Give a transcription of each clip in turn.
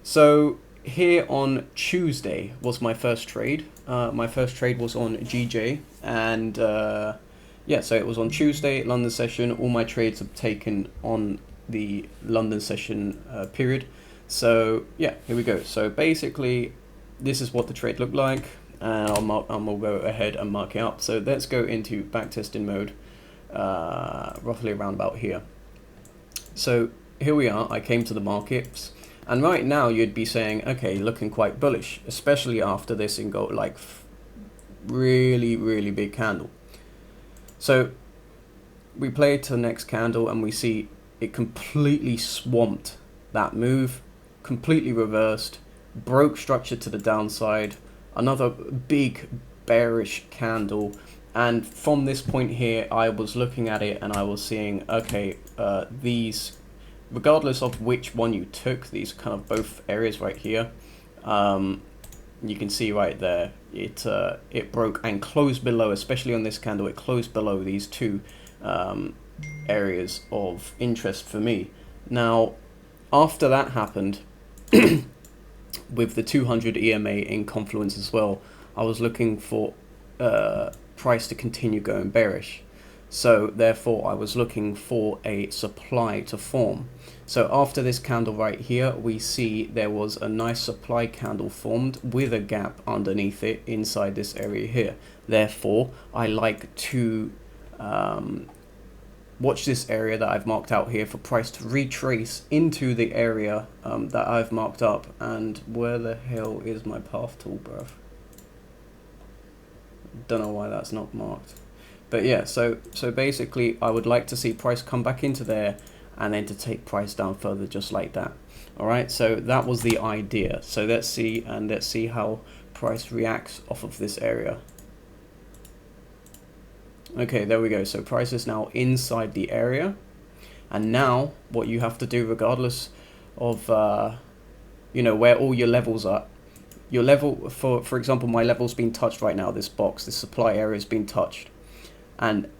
So here on Tuesday was my first trade. My first trade was on GJ, and yeah, so it was on Tuesday, London session. All my trades have taken on the London session period. So yeah, here we go. So basically, this is what the trade looked like, and I'll go ahead and mark it up. So let's go into backtesting mode, roughly around about here. So here we are. I came to the markets. And right now you'd be saying, okay, looking quite bullish, especially after this in gold, like really, really big candle. So we play to the next candle and we see it completely swamped that move, completely reversed, broke structure to the downside, another big bearish candle. And from this point here, I was looking at it and I was seeing, okay, these, regardless of which one you took, these kind of both areas right here, you can see right there, it broke and closed below, especially on this candle, it closed below these two areas of interest for me. Now, after that happened, with the 200 EMA in confluence as well, I was looking for price to continue going bearish. So therefore I was looking for a supply to form. So after this candle right here, we see there was a nice supply candle formed with a gap underneath it inside this area here. Therefore, I like to watch this area that I've marked out here for price to retrace into the area that I've marked up. And where the hell is my path tool, bruv? Don't know why that's not marked. But yeah, so basically I would like to see price come back into there and then to take price down further just like that. All right, so that was the idea. So let's see how price reacts off of this area. Okay, there we go. So price is now inside the area. And now what you have to do, regardless of you know, where all your levels are, your level, for example, my level's been touched right now, this box, this supply area has been touched. And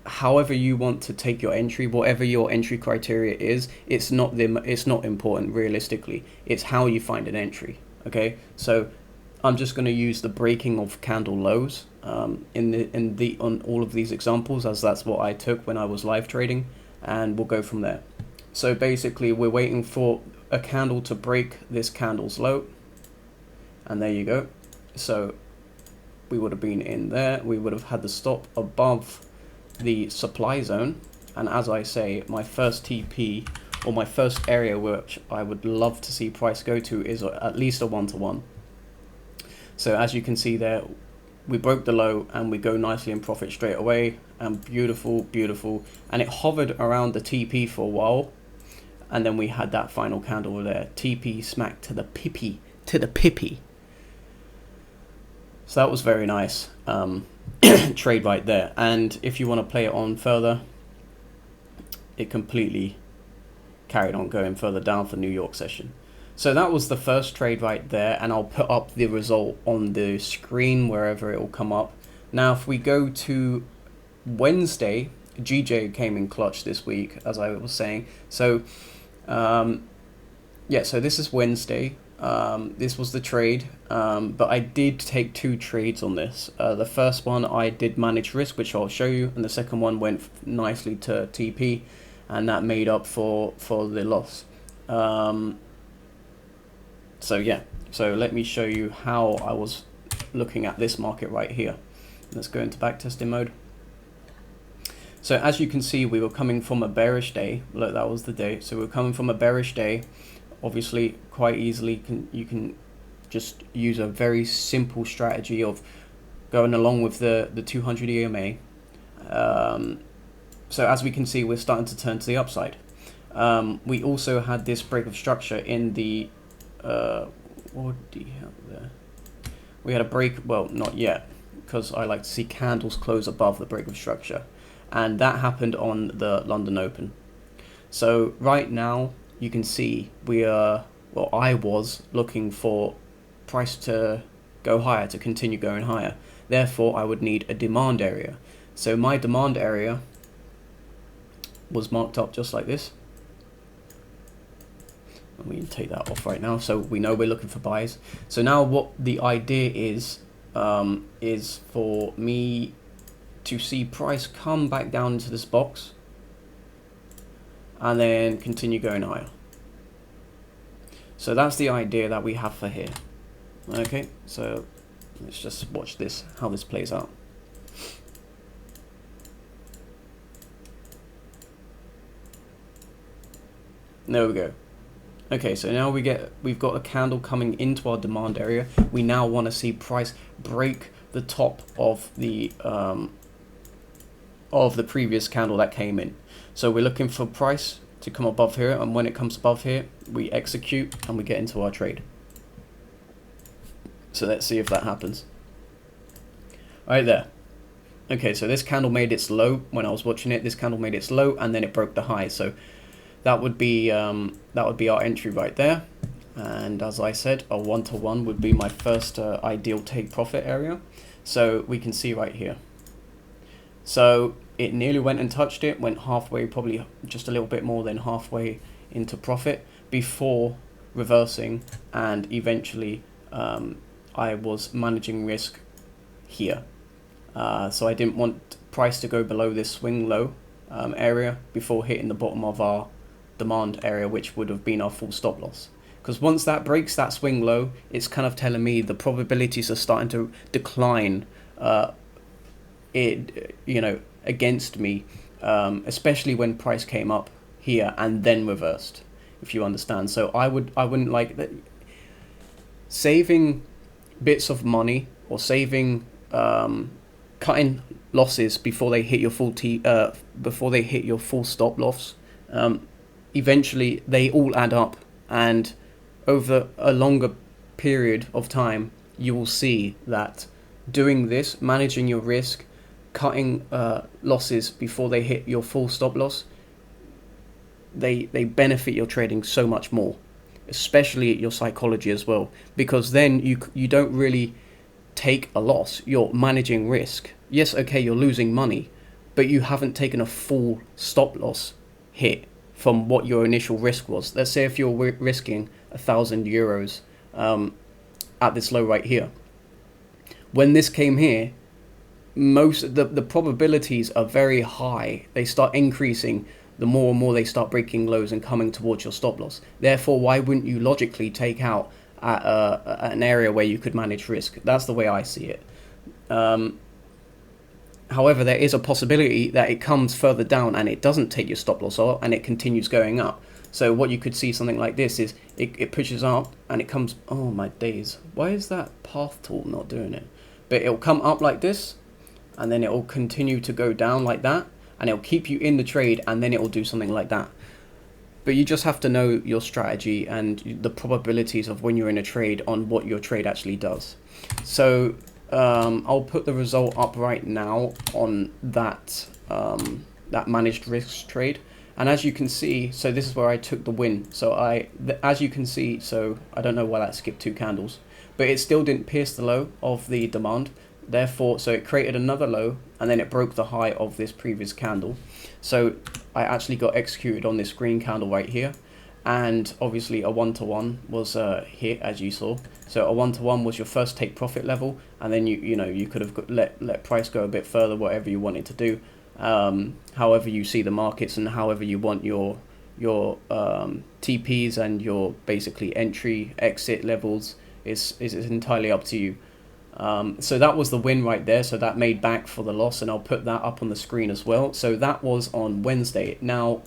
however you want to take your entry, whatever your entry criteria is, it's not important realistically. It's how you find an entry. Okay, so I'm just going to use the breaking of candle lows on all of these examples, as that's what I took when I was live trading, and we'll go from there. So basically, we're waiting for a candle to break this candle's low, and there you go. So we would have been in there, we would have had the stop above the supply zone, and as I say, my first TP, or my first area which I would love to see price go to, is at least a 1-to-1. So as you can see there, we broke the low and we go nicely in profit straight away, and beautiful, and it hovered around the TP for a while, and then we had that final candle there, TP smack to the pippy, So that was very nice trade right there. And if you want to play it on further, it completely carried on going further down for New York session. So that was the first trade right there, and I'll put up the result on the screen wherever it will come up. Now if we go to Wednesday, GJ came in clutch this week, as I was saying. So yeah, so this is Wednesday. This was the trade, but I did take two trades on this. The first one I did manage risk, which I'll show you, and the second one went nicely to TP, and that made up for the loss. So yeah, so let me show you how I was looking at this market right here. Let's go into backtesting mode. So as you can see, we were coming from a bearish day. Look, that was the day. So we're coming from a bearish day. Obviously, quite easily, you can just use a very simple strategy of going along with the 200 EMA. So as we can see, we're starting to turn to the upside. We also had this break of structure in the what do you have there? We had a break, well, not yet, because I like to see candles close above the break of structure, and that happened on the London Open. So right now you can see I was looking for price to go higher, to continue going higher. Therefore I would need a demand area. So my demand area was marked up just like this. We can take that off right now, so we know we're looking for buys. So now what the idea is for me to see price come back down into this box and then continue going higher. So that's the idea that we have for here. Okay, so let's just watch this, how this plays out. There we go. Okay, so now we've got a candle coming into our demand area. We now want to see price break the top of the previous candle that came in. So we're looking for price to come above here, and when it comes above here, we execute and we get into our trade. So let's see if that happens. Right there. Okay, so this candle made its low when I was watching it. This candle made its low and then it broke the high. So that would be our entry right there. And as I said, a 1-to-1 would be my first ideal take profit area. So we can see right here. So it nearly went and touched it, went halfway, probably just a little bit more than halfway into profit before reversing, and eventually I was managing risk here. So I didn't want price to go below this swing low area before hitting the bottom of our demand area, which would have been our full stop loss. Because once that breaks that swing low, it's kind of telling me the probabilities are starting to decline against me, especially when price came up here and then reversed, if you understand. So I wouldn't like that. Saving bits of money or saving cutting losses before they hit your full stop loss, eventually they all add up, and over a longer period of time you will see that doing this, managing your risk, cutting losses before they hit your full stop loss, they benefit your trading so much more, especially your psychology as well, because then you don't really take a loss, you're managing risk. Yes, okay, you're losing money, but you haven't taken a full stop loss hit from what your initial risk was. Let's say if you're risking €1,000 at this low right here, when this came here, the probabilities are very high. They start increasing the more and more they start breaking lows and coming towards your stop loss. Therefore, why wouldn't you logically take out at an area where you could manage risk? That's the way I see it. However, there is a possibility that it comes further down and it doesn't take your stop loss off and it continues going up. So what you could see something like this is it pushes up and it comes, oh my days, why is that path tool not doing it? But it'll come up like this and then it'll continue to go down like that, and it'll keep you in the trade, and then it'll do something like that. But you just have to know your strategy and the probabilities of when you're in a trade on what your trade actually does. So I'll put the result up right now on that that managed risk trade, and as you can see, so this is where I took the win. So as you can see, so I don't know why that skipped 2 candles, but it still didn't pierce the low of the demand. Therefore, so it created another low and then it broke the high of this previous candle. So I actually got executed on this green candle right here, and obviously a 1-to-1 was hit, as you saw. So a 1-to-1 was your first take profit level, and then you could have let price go a bit further, whatever you wanted to do, however you see the markets and however you want your TPs and your basically entry exit levels is entirely up to you. So that was the win right there, so that made back for the loss, and I'll put that up on the screen as well. So that was on Wednesday. Now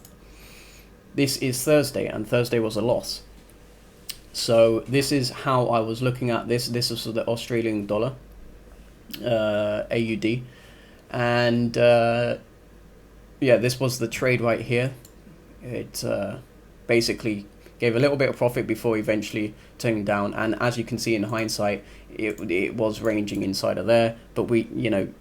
this is Thursday, and Thursday was a loss. So this is how I was looking at this. This is the Australian dollar, AUD, and yeah, this was the trade right here. It basically gave a little bit of profit before eventually turning down, and as you can see in hindsight, it was ranging inside of there. But you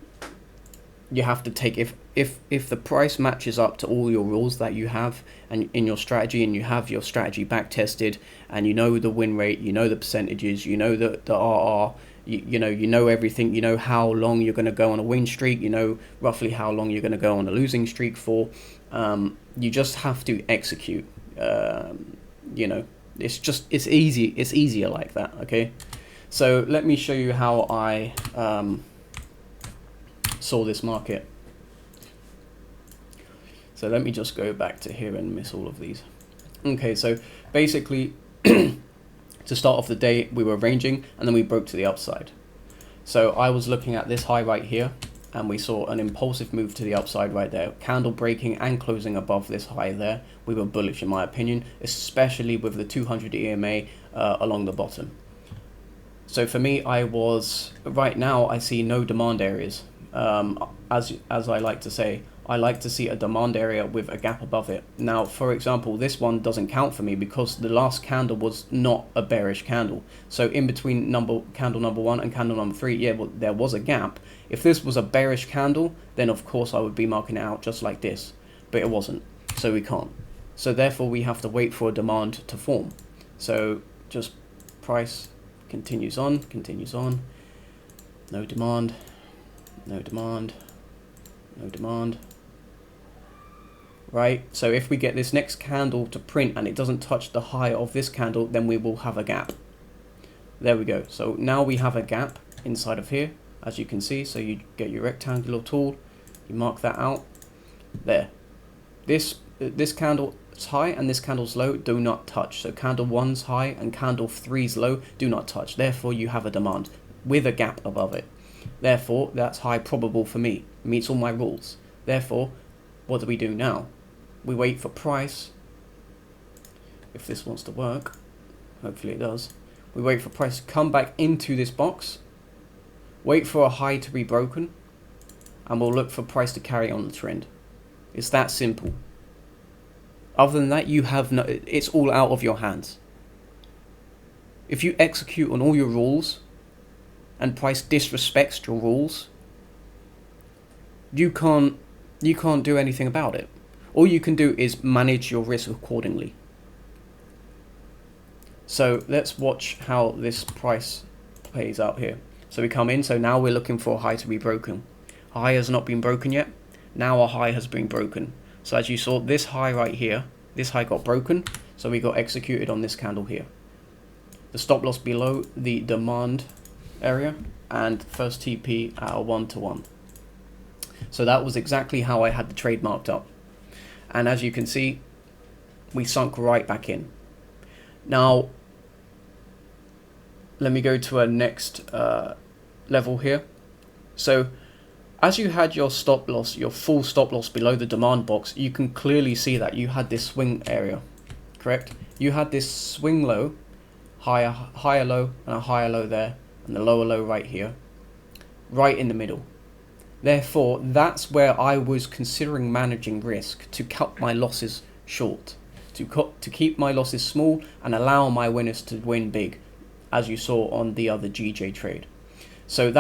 have to take, if the price matches up to all your rules that you have and in your strategy, and you have your strategy back tested, and you know the win rate, you know the percentages, you know the RR, you know everything, you know how long you're going to go on a win streak, you know roughly how long you're going to go on a losing streak for. You just have to execute. It's easy. It's easier like that. Okay. So let me show you how I saw this market. So let me just go back to here and miss all of these. Okay, so basically, to start off the day, we were ranging, and then we broke to the upside. So I was looking at this high right here, and we saw an impulsive move to the upside right there. Candle breaking and closing above this high there. We were bullish in my opinion, especially with the 200 EMA along the bottom. So for me, right now, I see no demand areas. As I like to say, I like to see a demand area with a gap above it. Now, for example, this one doesn't count for me because the last candle was not a bearish candle. So in between candle number 1 and candle number 3, yeah, well, there was a gap. If this was a bearish candle, then of course I would be marking it out just like this, but it wasn't, so we can't. So therefore we have to wait for a demand to form. So just price continues on, no demand, no demand, no demand. Right, so if we get this next candle to print and it doesn't touch the high of this candle, then we will have a gap. There we go. So now we have a gap inside of here, as you can see. So you get your rectangular tool, you mark that out there. This candle's high and this candle's low do not touch. So candle 1's high and candle 3's low do not touch. Therefore you have a demand with a gap above it. Therefore that's high probable for me, meets all my rules. Therefore, what do we do now? We wait for price, if this wants to work, hopefully it does. We wait for price to come back into this box, wait for a high to be broken, and we'll look for price to carry on the trend. It's that simple. Other than that, it's all out of your hands. If you execute on all your rules and price disrespects your rules, you can't do anything about it. All you can do is manage your risk accordingly. So let's watch how this price plays out here. So we come in, so now we're looking for a high to be broken. High has not been broken yet. Now a high has been broken. So as you saw, this high right here, this high got broken, so we got executed on this candle here. The stop loss below the demand area and first TP at a 1-to-1. So that was exactly how I had the trade marked up. And as you can see, we sunk right back in. Now, let me go to a next level here. So as you had your stop loss, your full stop loss below the demand box, you can clearly see that you had this swing area, correct? You had this swing low, higher low, and a higher low there, and the lower low right here, right in the middle. Therefore, that's where I was considering managing risk to cut my losses short, to keep my losses small and allow my winners to win big, as you saw on the other GJ trade. So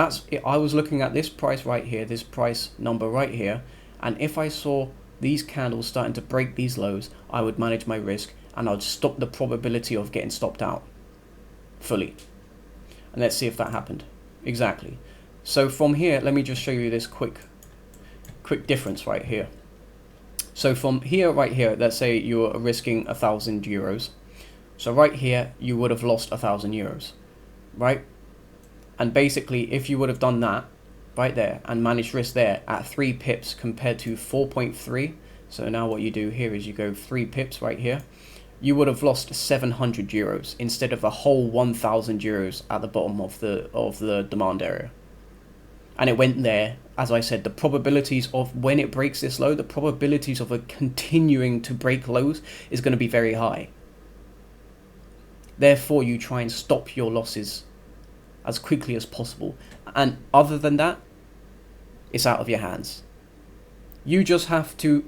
I was looking at this price right here, this price number right here, and if I saw these candles starting to break these lows, I would manage my risk and I'd stop the probability of getting stopped out fully. And let's see if that happened. Exactly. So from here, let me just show you this quick difference right here. So from here, right here, let's say you're risking 1,000 euros. So right here, you would have lost 1,000 euros, right? And basically, if you would have done that right there and managed risk there at 3 pips compared to 4.3, so now what you do here is you go 3 pips right here, you would have lost 700 euros instead of a whole 1,000 euros at the bottom of the demand area. And it went there, as I said, the probabilities of when it breaks this low, the probabilities of it continuing to break lows is going to be very high. Therefore, you try and stop your losses as quickly as possible. And other than that, it's out of your hands. You just have to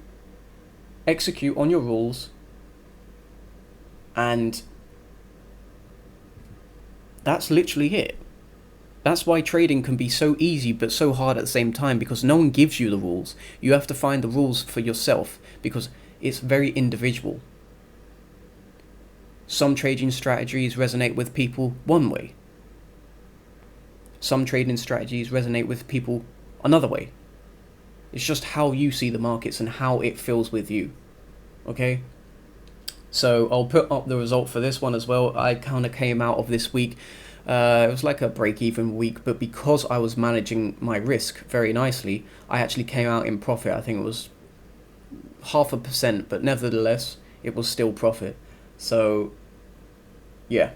execute on your rules, and that's literally it. That's why trading can be so easy but so hard at the same time, because no one gives you the rules. You have to find the rules for yourself because it's very individual. Some trading strategies resonate with people one way. Some trading strategies resonate with people another way. It's just how you see the markets and how it feels with you. Okay? So I'll put up the result for this one as well. I kind of came out of this week. It was like a break-even week, but because I was managing my risk very nicely, I actually came out in profit. I think it was 0.5%, but nevertheless, it was still profit. So, yeah.